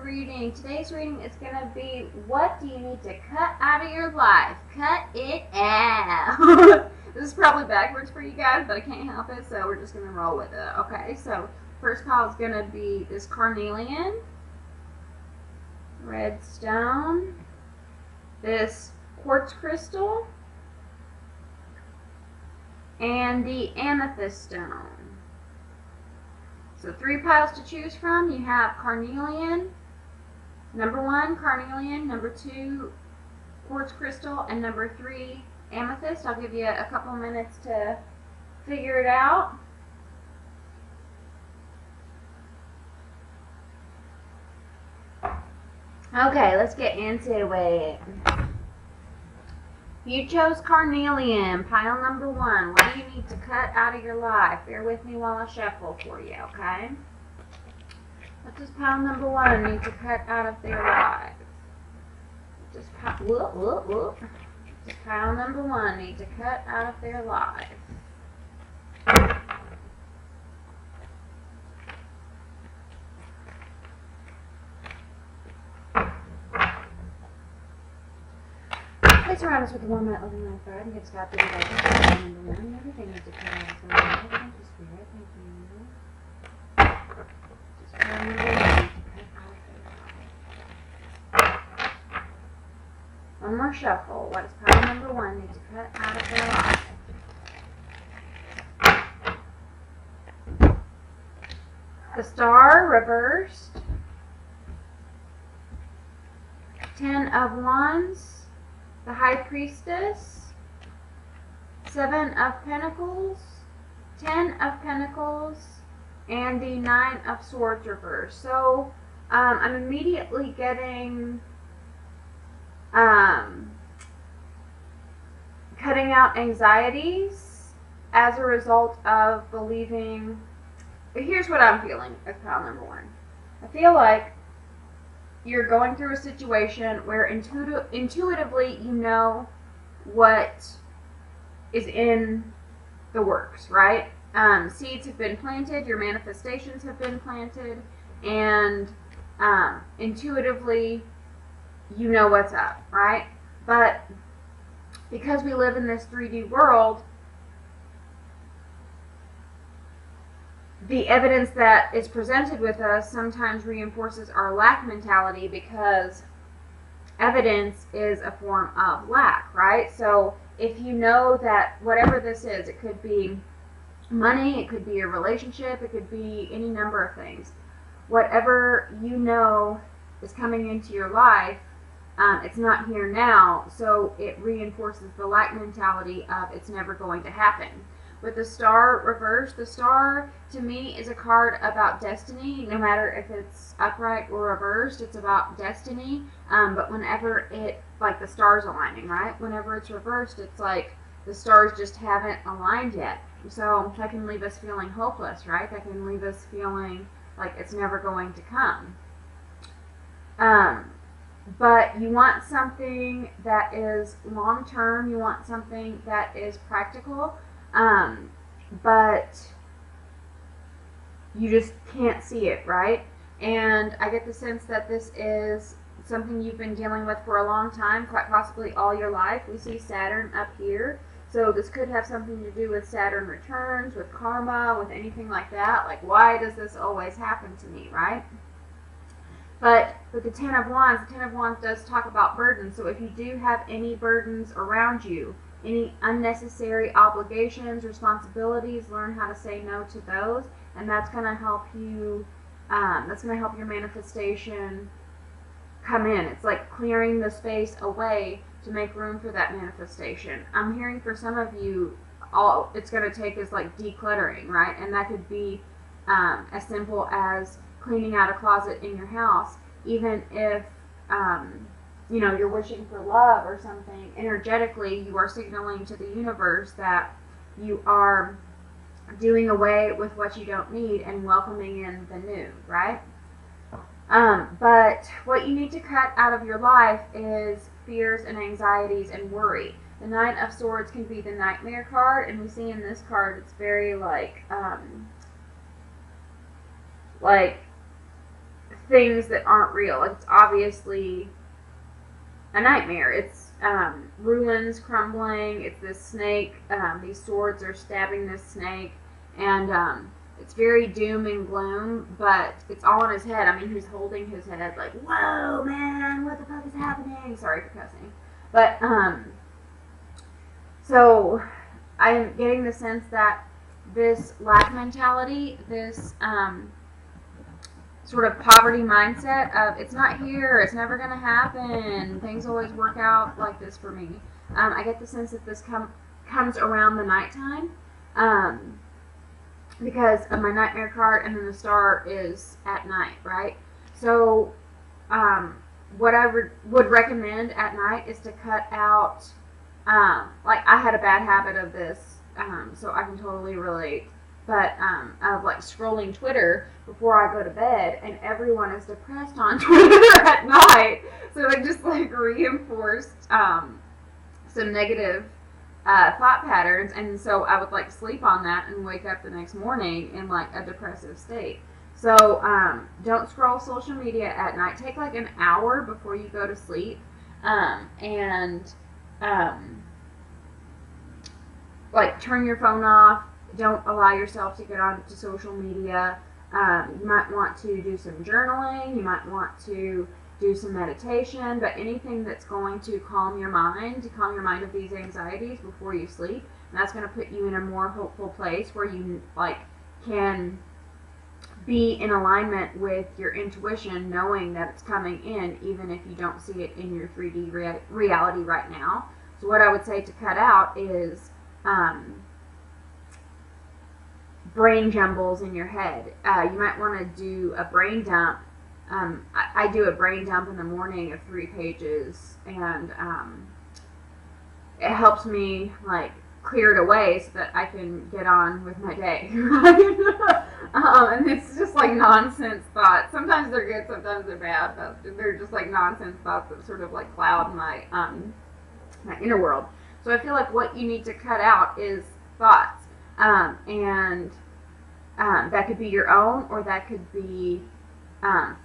reading. Today's reading is going to be, what do you need to cut out of your life? Cut it out. This is probably backwards for you guys, but I can't help it, so we're just going to roll with it. Okay, so first pile is going to be this Carnelian, red stone, this quartz crystal, and the amethyst stone. So 3 piles to choose from. You have Carnelian, number 1, Carnelian, number 2, quartz crystal, and number 3, amethyst. I'll give you a couple minutes to figure it out. Okay, let's get into it. You chose Carnelian, pile number 1. What do you need to cut out of your life? Bear with me while I shuffle for you, okay? What does pile number 1 need to cut out of their life? Just pile number 1 need to cut out of their life. Please surround us with a warm light, loving light, fire, and give God the number 1. Everything needs to cut out of their life. Thank you, Spirit. Thank you. Just pile number 1 needs to cut out of their life. One more shuffle. What does pile number 1 need to cut out of their life? The Star reversed. 10 of Wands. The High Priestess. 7 of Pentacles. 10 of Pentacles. And the 9 of Swords reversed. So, I'm immediately getting cutting out anxieties as a result of believing. Here's what I'm feeling as pile number 1. I feel like you're going through a situation where intuitively you know what is in the works, right? Seeds have been planted, your manifestations have been planted, and intuitively you know what's up, right? But because we live in this 3D world, the evidence that is presented with us sometimes reinforces our lack mentality, because evidence is a form of lack, right? So if you know that whatever this is, it could be money, it could be a relationship, it could be any number of things. Whatever you know is coming into your life, it's not here now, so it reinforces the lack mentality of it's never going to happen. With the Star reversed, the Star to me is a card about destiny. No matter if it's upright or reversed, it's about destiny. But whenever it, like the stars aligning, right? Whenever it's reversed, it's like the stars just haven't aligned yet. So that can leave us feeling hopeless, right? That can leave us feeling like it's never going to come. But you want something that is long term. You want something that is practical. But you just can't see it, right? And I get the sense that this is something you've been dealing with for a long time, quite possibly all your life. We see Saturn up here. So this could have something to do with Saturn returns, with karma, with anything like that. Like, why does this always happen to me, right? But with the 10 of Wands does talk about burdens. So if you do have any burdens around you, any unnecessary obligations, responsibilities, learn how to say no to those, and that's going to help you, that's going to help your manifestation come in. It's like clearing the space away to make room for that manifestation. I'm hearing for some of you, all it's going to take is like decluttering, right? And that could be as simple as cleaning out a closet in your house, even if you know, you're wishing for love or something. Energetically, you are signaling to the universe that you are doing away with what you don't need and welcoming in the new, right? But what you need to cut out of your life is fears and anxieties and worry. The Nine of Swords can be the nightmare card, and we see in this card it's very like things that aren't real. It's obviously a nightmare. It's ruins crumbling. It's this snake. These swords are stabbing this snake, and it's very doom and gloom. But it's all in his head. I mean, he's holding his head like, "Whoa, man, what the fuck is happening?" Sorry for cussing, but so I'm getting the sense that this lack mentality, this sort of poverty mindset of it's not here, it's never going to happen, things always work out like this for me. I get the sense that this comes around the nighttime because of my nightmare card, and then the star is at night, right? So what I would recommend at night is to cut out, like I had a bad habit of this, so I can totally relate, but of like scrolling Twitter before I go to bed, and everyone is depressed on Twitter at night, so it just like reinforced some negative thought patterns, and so I would like sleep on that and wake up the next morning in like a depressive state. So don't scroll social media at night. Take like an hour before you go to sleep, and like turn your phone off. Don't allow yourself to get onto social media. You might want to do some journaling. You might want to do some meditation, but anything that's going to calm your mind of these anxieties before you sleep. And that's going to put you in a more hopeful place where you like can be in alignment with your intuition, knowing that it's coming in, even if you don't see it in your 3D reality right now. So what I would say to cut out is brain jumbles in your head. You might want to do a brain dump. I do a brain dump in the morning of 3 pages, and it helps me like clear it away so that I can get on with my day. And it's just like nonsense thoughts. Sometimes they're good, sometimes they're bad, but they're just like nonsense thoughts that sort of like cloud my my inner world. So I feel like what you need to cut out is thoughts, and that could be your own, or that could be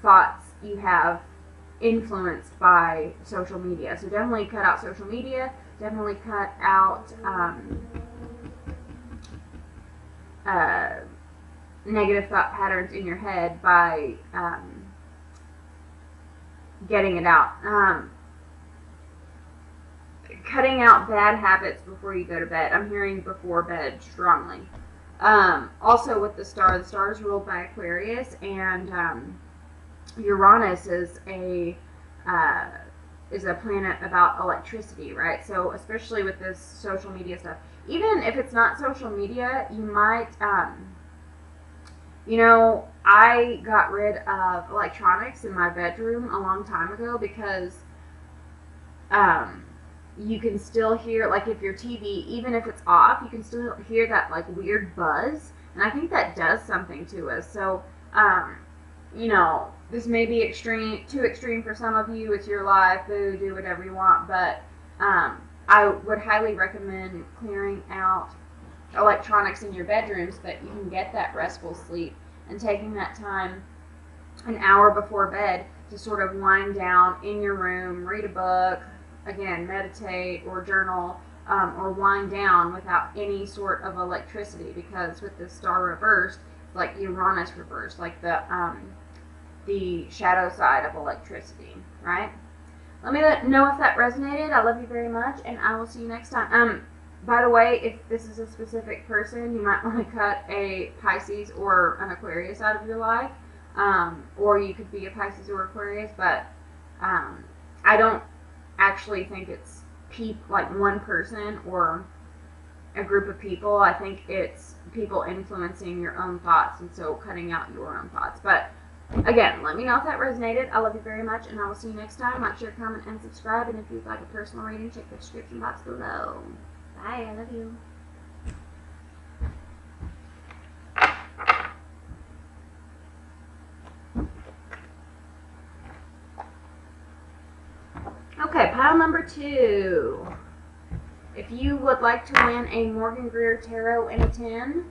thoughts you have influenced by social media. So definitely cut out social media. Definitely cut out negative thought patterns in your head by getting it out. Cutting out bad habits before you go to bed. I'm hearing before bed strongly. Also with the star is ruled by Aquarius, and Uranus is a planet about electricity, right? So especially with this social media stuff, even if it's not social media, you might, I got rid of electronics in my bedroom a long time ago because you can still hear, like if your TV, even if it's off, you can still hear that like weird buzz, and I think that does something to us. So, this may be too extreme for some of you. It's your life, boo, do whatever you want, but I would highly recommend clearing out electronics in your bedroom so that you can get that restful sleep, and taking that time an hour before bed to sort of wind down in your room, read a book, again, meditate or journal, or wind down without any sort of electricity, because with the star reversed, like Uranus reversed, like the shadow side of electricity, right? Let me know if that resonated. I love you very much, and I will see you next time. By the way, if this is a specific person, you might want to cut a Pisces or an Aquarius out of your life, or you could be a Pisces or Aquarius, but I don't actually think it's like one person or a group of people. I think it's people influencing your own thoughts, and so cutting out your own thoughts. But again, let me know if that resonated. I love you very much, and I will see you next time. Like, share, comment, and subscribe. And if you'd like a personal reading, check the description box below. Bye. I love you. Okay, pile number 2. If you would like to win a Morgan-GREER Tarot in a tin,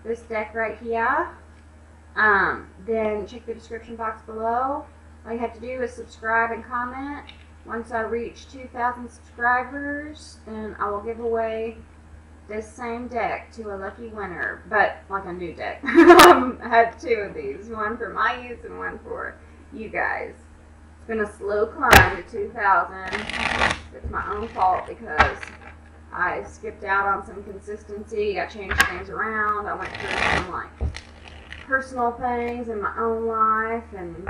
this deck right here, then check the description box below. All you have to do is subscribe and comment. Once I reach 2,000 subscribers, then I will give away this same deck to a lucky winner, but like a new deck. I had 2 of these, one for my use and one for you guys. It's been a slow climb to 2,000. It's my own fault because I skipped out on some consistency. I changed things around. I went through some like personal things in my own life and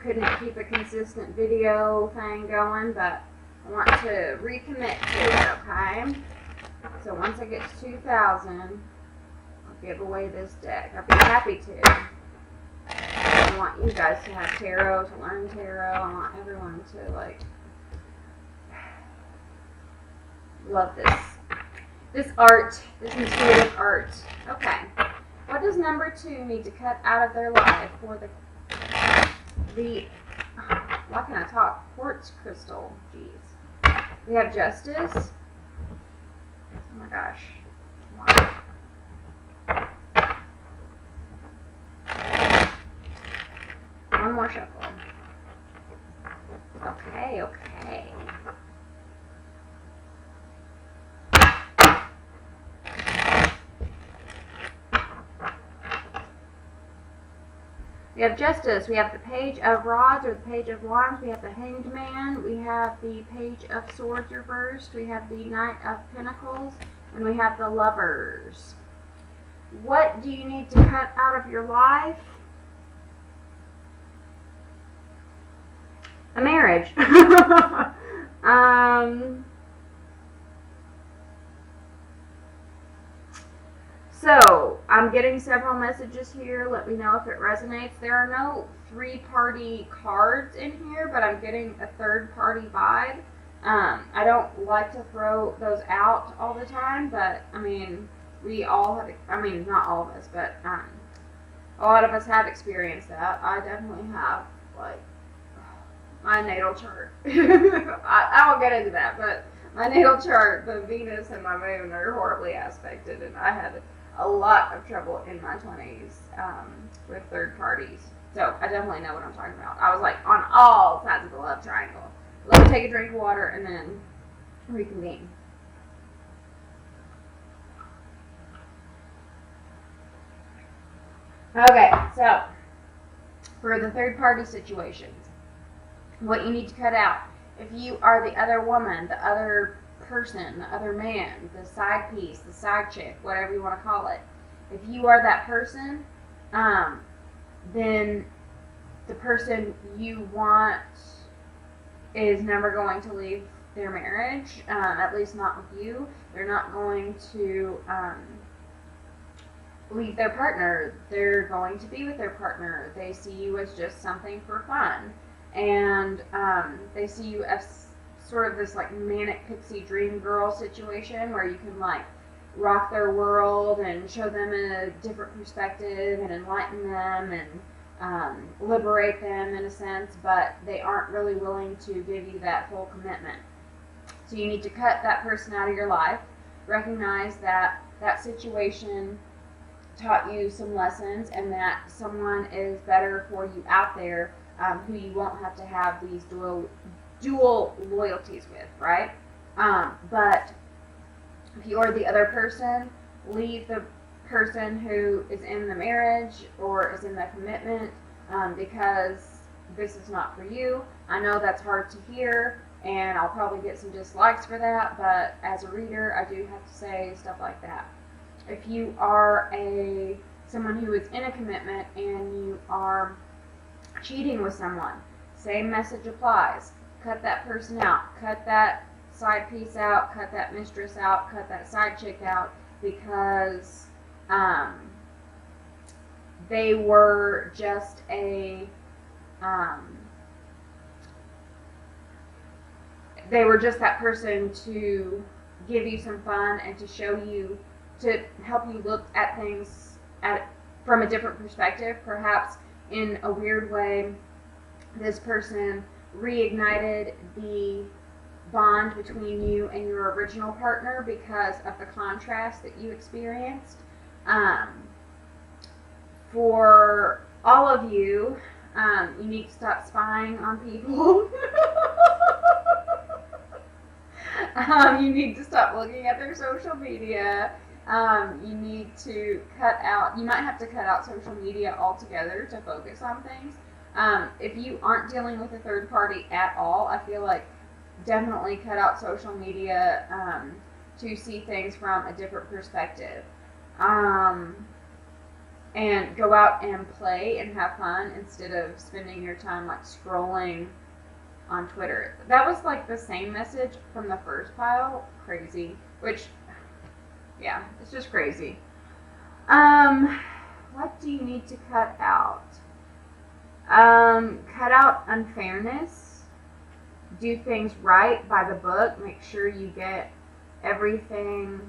couldn't keep a consistent video thing going, but I want to recommit to it, okay? So once I get to 2,000, I'll give away this deck. I'd be happy to. I want you guys to have tarot, to learn tarot. I want everyone to, like, love this art, this intuitive art. Okay. What does number 2 need to cut out of their life for the why can I talk? Quartz crystal. Jeez. We have Justice. Oh my gosh. Wow. One more shuffle. Okay. We have Justice, we have the Page of Rods or the Page of Wands, we have the Hanged Man, we have the Page of Swords reversed, we have the Knight of Pentacles, and we have the Lovers. What do you need to cut out of your life? A marriage. So, I'm getting several messages here. Let me know if it resonates. There are no 3-party cards in here, but I'm getting a 3rd-party vibe. I don't like to throw those out all the time, but, I mean, we all have, I mean, not all of us, but a lot of us have experienced that. I definitely have, like, my natal chart. I won't get into that, but my natal chart, the Venus and my moon are horribly aspected, and I had a lot of trouble in my 20s with 3rd parties. So I definitely know what I'm talking about. I was like on all sides of the love triangle. Let me take a drink of water and then reconvene. Okay, so for the 3rd party situations, what you need to cut out. If you are the other woman, the other person, the other man, the side piece, the side chick, whatever you want to call it. If you are that person, then the person you want is never going to leave their marriage, at least not with you. They're not going to leave their partner. They're going to be with their partner. They see you as just something for fun. And they see you as sort of this like manic pixie dream girl situation where you can like rock their world and show them a different perspective and enlighten them and liberate them in a sense, but they aren't really willing to give you that full commitment. So you need to cut that person out of your life. Recognize that that situation taught you some lessons and that someone is better for you out there, who you won't have to have these dual loyalties with, right? But if you are the other person, leave the person who is in the marriage or is in the commitment, because this is not for you. I know that's hard to hear, and I'll probably get some dislikes for that, but as a reader, I do have to say stuff like that. If you are someone who is in a commitment and you are cheating with someone, same message applies. Cut that person out. Cut that side piece out. Cut that mistress out. Cut that side chick out, because they were just they were just that person to give you some fun and to show you, to help you look at things from a different perspective. Perhaps in a weird way, this person reignited the bond between you and your original partner because of the contrast that you experienced. for all of you, you need to stop spying on people. You need to stop looking at their social media. You need to cut out, you might have to cut out social media altogether to focus on things. If you aren't dealing with a third party at all, I feel like definitely cut out social media to see things from a different perspective. And go out and play and have fun instead of spending your time like scrolling on Twitter. That was like the same message from the first pile. Crazy. Which, yeah, it's just crazy. What do you need to cut out? Cut out unfairness. Do things right by the book. Make sure you get everything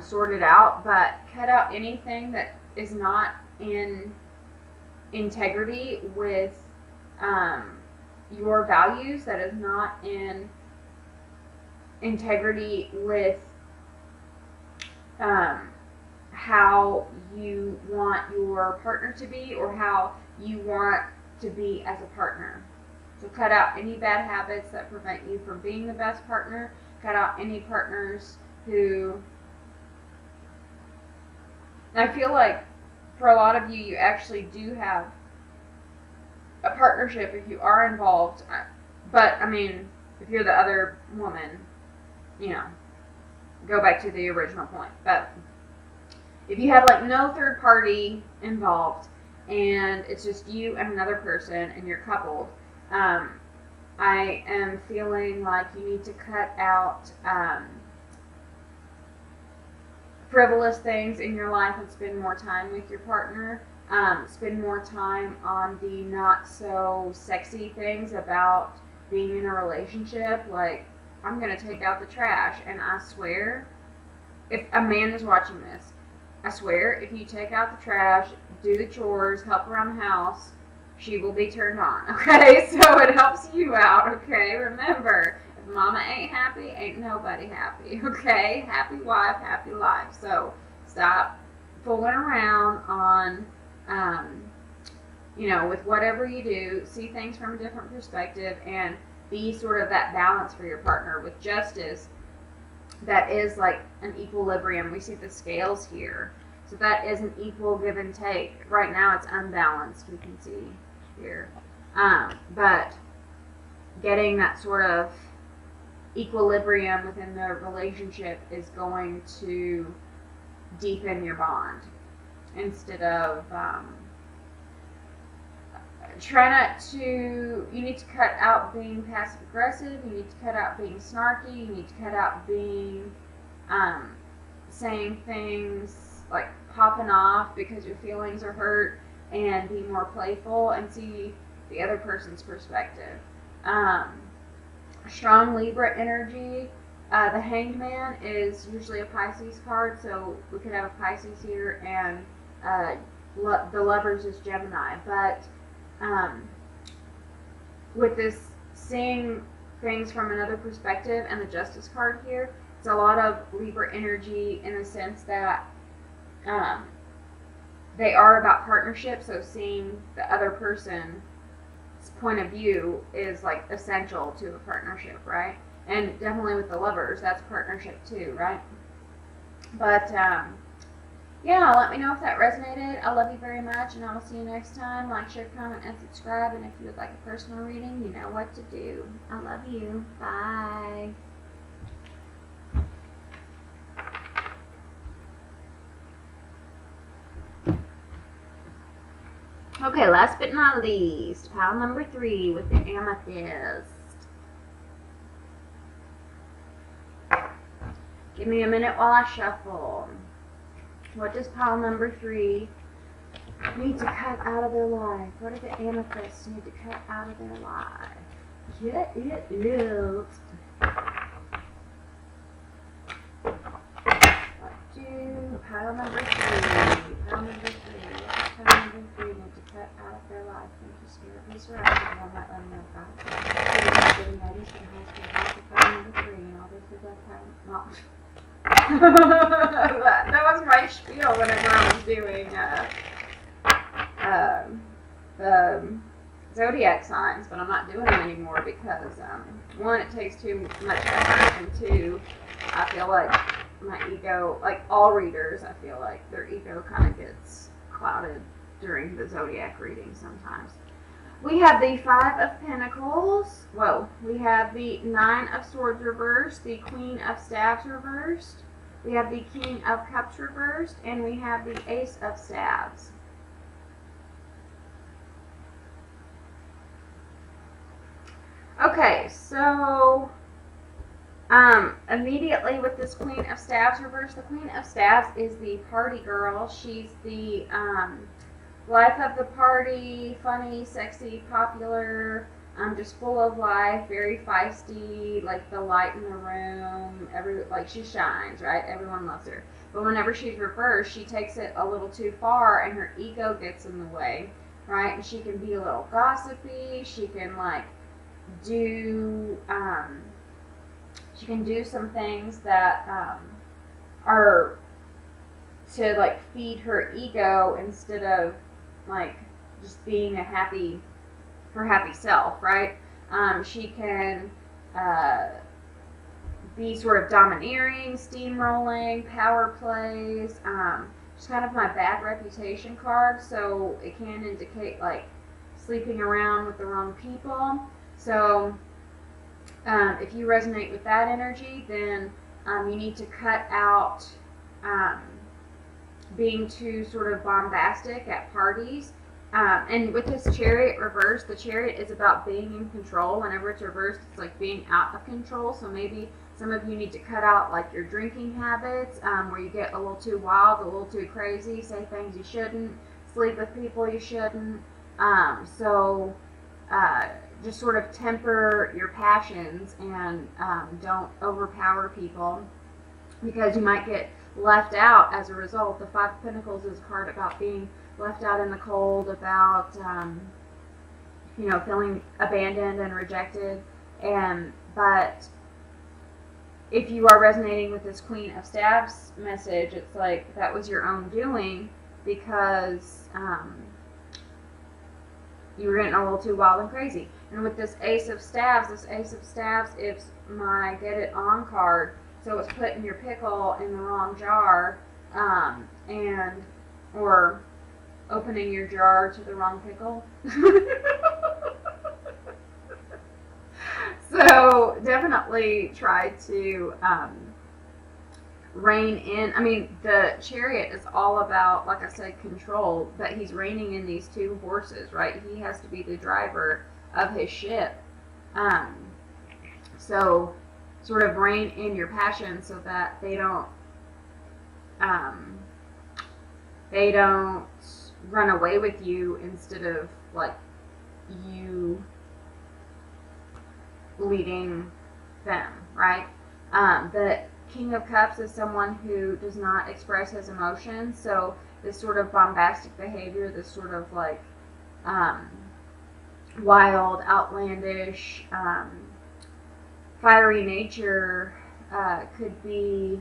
sorted out, but cut out anything that is not in integrity with your values, that is not in integrity with how you want your partner to be or how you want to be as a partner. So cut out any bad habits that prevent you from being the best partner. Cut out any partners who, I feel like for a lot of you, you actually do have a partnership if you are involved. But, I mean, if you're the other woman, you know, go back to the original point. But if you have, like, no third party involved and it's just you and another person and you're coupled, I am feeling like you need to cut out frivolous things in your life and spend more time with your partner. Spend more time on the not so sexy things about being in a relationship. Like, I'm going to take out the trash, and I swear, if a man is watching this, I swear, if you take out the trash, do the chores, help around the house, she will be turned on, okay? So it helps you out, okay? Remember, if mama ain't happy, ain't nobody happy, okay? Happy wife, happy life. So stop fooling around on, you know, with whatever you do. See things from a different perspective and be sort of that balance for your partner with justice. That is like an equilibrium. We see the scales here. So that is an equal give and take. Right now it's unbalanced, we can see here. But getting that sort of equilibrium within the relationship is going to deepen your bond. Instead of, try not to, you need to cut out being passive aggressive, you need to cut out being snarky, you need to cut out being, saying things like popping off because your feelings are hurt, and be more playful and see the other person's perspective. Strong Libra energy. The Hanged Man is usually a Pisces card, so we could have a Pisces here, and the Lovers is Gemini. But with this seeing things from another perspective and the Justice card here, it's a lot of Libra energy in the sense that they are about partnership, so seeing the other person's point of view is like essential to a partnership, right? And definitely with the Lovers, that's partnership too, right? But yeah, let me know if that resonated. I love you very much, and I will see you next time. Like, share, comment, and subscribe. And if you would like a personal reading, you know what to do. I love you. Bye. Okay, last but not least, pile number 3 with the Amethyst. Give me a minute while I shuffle. What does pile number 3 need to cut out of their life? What do the Amethysts need to cut out of their life? Yeah, it is. What do pile number 3? Pile number 3. What does pile number 3 need to cut out of their life? Thank you, Spirit. Please surround me. One might let them know about it. Getting ready for the high school house of pile number 3, and all this is like pile. That was my spiel whenever I was doing the zodiac signs, but I'm not doing them anymore because one, it takes too much effort, and two, I feel like my ego, like all readers, I feel like their ego kind of gets clouded during the zodiac reading sometimes. We have the Five of Pentacles. Whoa. We have the Nine of Swords reversed, the Queen of Staves reversed. We have the King of Cups reversed, and we have the Ace of Staves. Okay, so immediately with this Queen of Staves reversed, the Queen of Staves is the party girl. She's the life of the party, funny, sexy, popular, just full of life, very feisty, like the light in the room. Like she shines, right? Everyone loves her. But whenever she's reversed, she takes it a little too far, and her ego gets in the way, right? And she can be a little gossipy. She can like do some things that are to like feed her ego instead of like just being her happy self, right? She can be sort of domineering, steamrolling, power plays. She's kind of my bad reputation card, so it can indicate like sleeping around with the wrong people. So if you resonate with that energy, then you need to cut out being too sort of bombastic at parties. And with this Chariot reversed, the Chariot is about being in control. Whenever it's reversed, it's like being out of control. So maybe some of you need to cut out like your drinking habits, where you get a little too wild, a little too crazy, say things you shouldn't, sleep with people you shouldn't. Just sort of temper your passions and don't overpower people, because you might get left out as a result. The Five of Pentacles is a card about being left out in the cold, about feeling abandoned and rejected. But if you are resonating with this Queen of Staves message, it's like that was your own doing, because you were getting a little too wild and crazy. And with this Ace of Staves is my Get It On card. So it's putting your pickle in the wrong jar, or opening your jar to the wrong pickle. So definitely try to rein in. I mean, the Chariot is all about, like I said, control, but he's reining in these two horses, right? He has to be the driver of his ship. So sort of rein in your passion so that they don't run away with you instead of like you leading them, right? The King of Cups is someone who does not express his emotions, so this sort of bombastic behavior, this sort of like wild, outlandish, fiery nature could be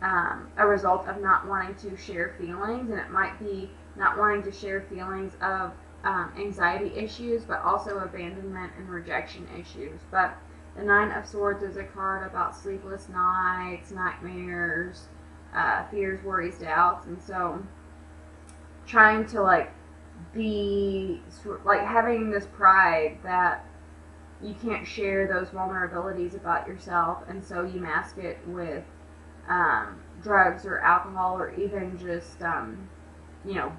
a result of not wanting to share feelings, and it might be not wanting to share feelings of anxiety issues, but also abandonment and rejection issues. But the Nine of Swords is a card about sleepless nights, nightmares, fears, worries, doubts, and so trying to like be like having this pride that you can't share those vulnerabilities about yourself, and so you mask it with drugs or alcohol, or even just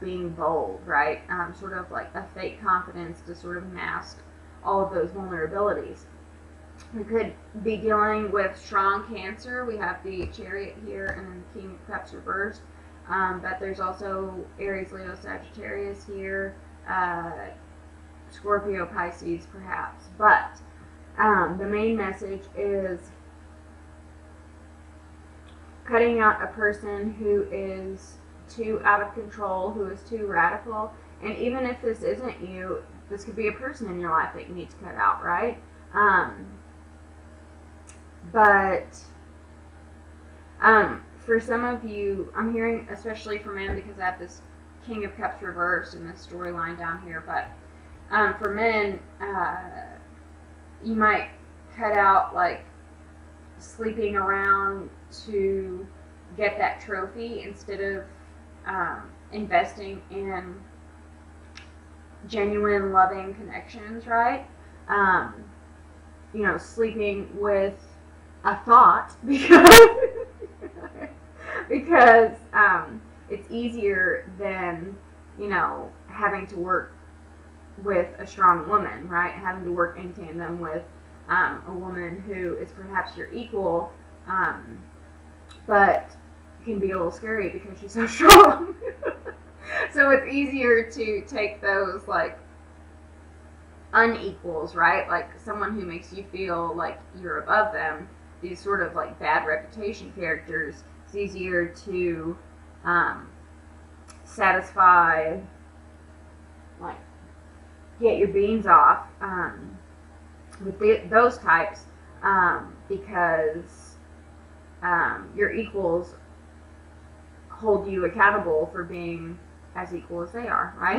being bold, right? Sort of like a fake confidence to sort of mask all of those vulnerabilities. We could be dealing with strong Cancer. We have the Chariot here and then the King of Cups reversed. But there's also Aries, Leo, Sagittarius here, Scorpio, Pisces, perhaps. But the main message is cutting out a person who is too out of control, who is too radical. And even if this isn't you, this could be a person in your life that you need to cut out, right? For some of you, I'm hearing, especially for men, because I have this King of Cups reversed in this storyline down here. But for men, you might cut out like sleeping around to get that trophy instead of investing in genuine loving connections, right? Sleeping with a thought because it's easier than having to work with a strong woman, right? Having to work in tandem with a woman who is perhaps your equal, but can be a little scary because she's so strong. So it's easier to take those like unequals, right? Like someone who makes you feel like you're above them. These sort of like bad reputation characters. It's easier to satisfy, like get your beans off with those types because your equals hold you accountable for being as equal as they are, right?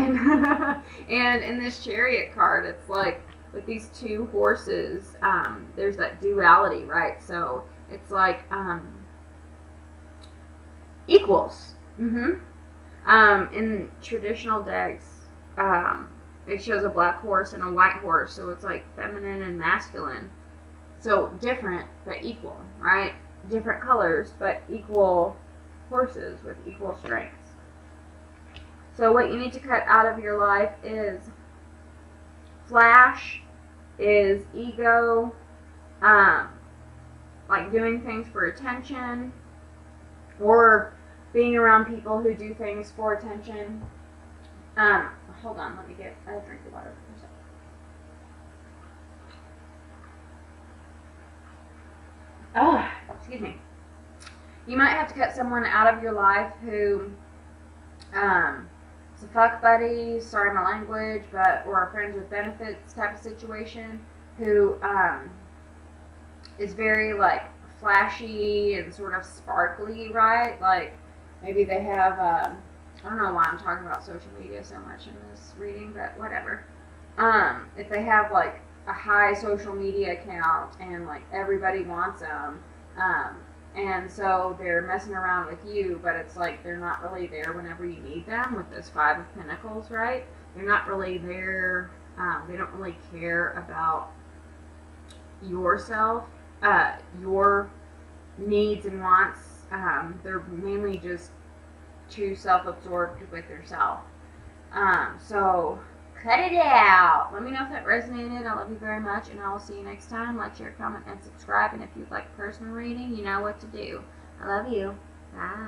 And in this Chariot card, it's like with these two horses, there's that duality, right? So it's like equals. In traditional decks, it shows a black horse and a white horse, so it's like feminine and masculine. So different but equal, right? Different colors but equal horses with equal strengths. So what you need to cut out of your life is flash, is ego, like doing things for attention, or being around people who do things for attention. Hold on, let me get a drink of water for a second. Oh, excuse me. You might have to cut someone out of your life who is a fuck buddy, sorry my language, or a friends with benefits type of situation, who is very like flashy and sort of sparkly, right? Like maybe they have I don't know why I'm talking about social media so much in this reading, but whatever. If they have like a high social media account and like everybody wants them, and so they're messing around with you, but it's like they're not really there whenever you need them with this Five of Pentacles, right? They're not really there. They don't really care about yourself, your needs and wants. They're mainly just too self-absorbed with yourself. So cut it out. Let me know if that resonated. I love you very much, and I will see you next time. Like, share, comment, and subscribe. And if you'd like a personal reading, you know what to do. I love you. Bye.